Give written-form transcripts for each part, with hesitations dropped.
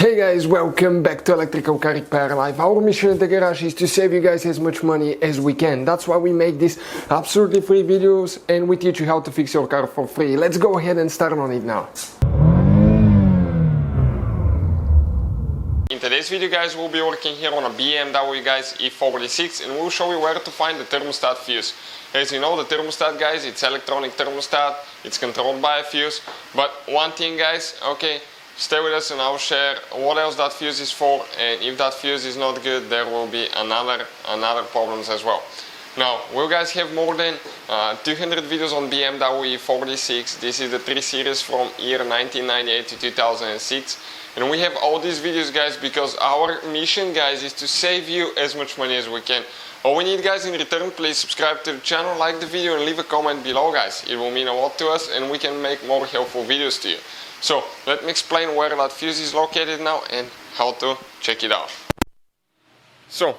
Hey guys, welcome back to Electrical Car Repair Live. Our mission in the garage is to save you guys as much money as we can. That's why we make these absolutely free videos and we teach you how to fix your car for free. Let's go ahead and start on it now. In today's video guys, we'll be working here on a BMW guys E46 and we'll show you where to find the thermostat fuse. As you know, the thermostat guys, it's electronic thermostat, it's controlled by a fuse. But one thing guys, okay, stay with us and I'll share what else that fuse is for, and if that fuse is not good, there will be another problems as well. Now, we guys have more than 200 videos on BMW E46. This is the 3 series from year 1998 to 2006. And we have all these videos guys because our mission guys is to save you as much money as we can. All we need guys in return, please subscribe to the channel, like the video and leave a comment below guys. It will mean a lot to us and we can make more helpful videos to you. So let me explain where that fuse is located now and how to check it out. So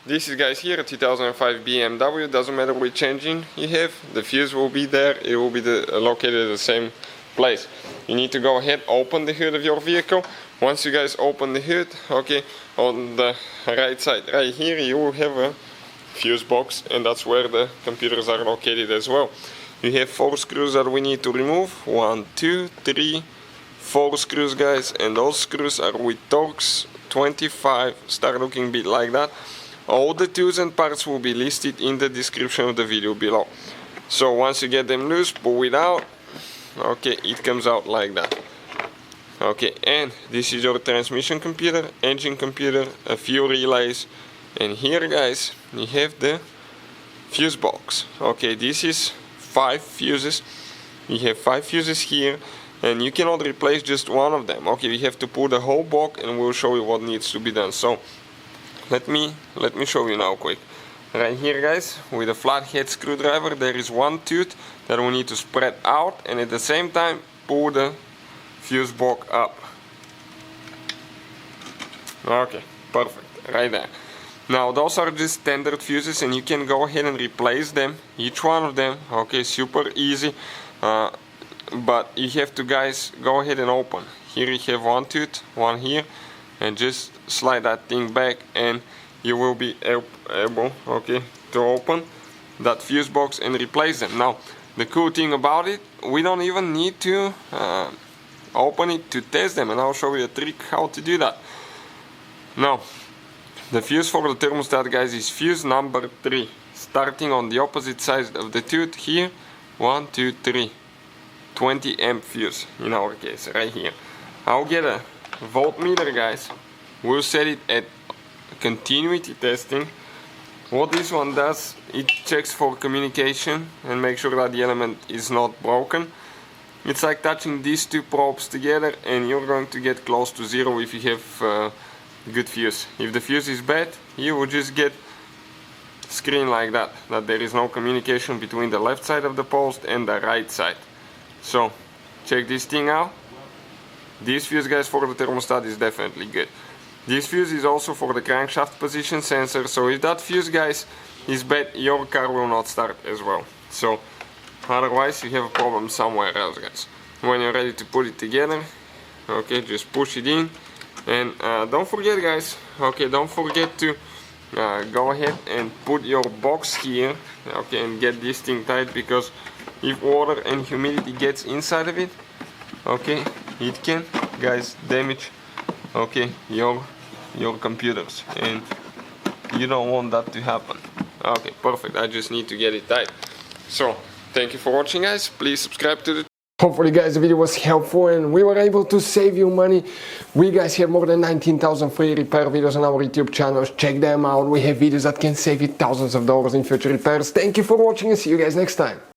this is guys here a 2005 BMW. Doesn't matter which engine you have, the fuse will be there. It will be located at the same place. You need to go ahead, open the hood of your vehicle. Once you guys open the hood, okay, on the right side right here you will have a fuse box, and that's where the computers are located as well. You have 4 screws that we need to remove. 1, 2, 3, 4 screws guys, and those screws are with Torx 25. Start looking a bit like that. All the tools and parts will be listed in the description of the video below. So once you get them loose, pull it out. Okay, it comes out like that. Okay, and this is your transmission computer, engine computer, a few relays, and here guys you have the fuse box. Okay, this is 5 fuses. You have 5 fuses here, and you cannot replace just one of them. Okay, you have to pull the whole box and we'll show you what needs to be done. So let me show you now quick. Right here guys, with a flathead screwdriver, there is one tooth that we need to spread out and at the same time pull the fuse box up. Okay, perfect, right there. Now those are just standard fuses and you can go ahead and replace them, each one of them. Okay, super easy. But you have to guys go ahead and open. Here you have one tooth, one here, and just slide that thing back and you will be able, okay, to open that fuse box and replace them. Now the cool thing about it, we don't even need to open it to test them, and I'll show you a trick how to do that. Now the fuse for the thermostat guys is fuse number 3, starting on the opposite side of the tooth here. 1, 2, 3, 20 amp fuse in our case right here. I'll get a voltmeter guys, we'll set it at continuity testing. What this one does, it checks for communication and make sure that the element is not broken. It's like touching these 2 probes together and you're going to get close to 0 if you have good fuse. If the fuse is bad, you will just get screen like that there is no communication between the left side of the post and the right side. So check this thing out. This fuse guys for the thermostat is definitely good. This fuse is also for the crankshaft position sensor, so if that fuse guys is bad, your car will not start as well. So otherwise you have a problem somewhere else guys. When you're ready to put it together, okay, just push it in. And don't forget guys, okay, don't forget to go ahead and put your box here, okay, and get this thing tight, because if water and humidity gets inside of it, okay, it can guys damage, okay, your computers, and you don't want that to happen. Okay, perfect, I just need to get it tight. So thank you for watching guys, please subscribe to the Hopefully guys the video was helpful and we were able to save you money. We guys have more than 19,000 free repair videos on our YouTube channels. Check them out. We have videos that can save you thousands of dollars in future repairs. Thank you for watching and see you guys next time.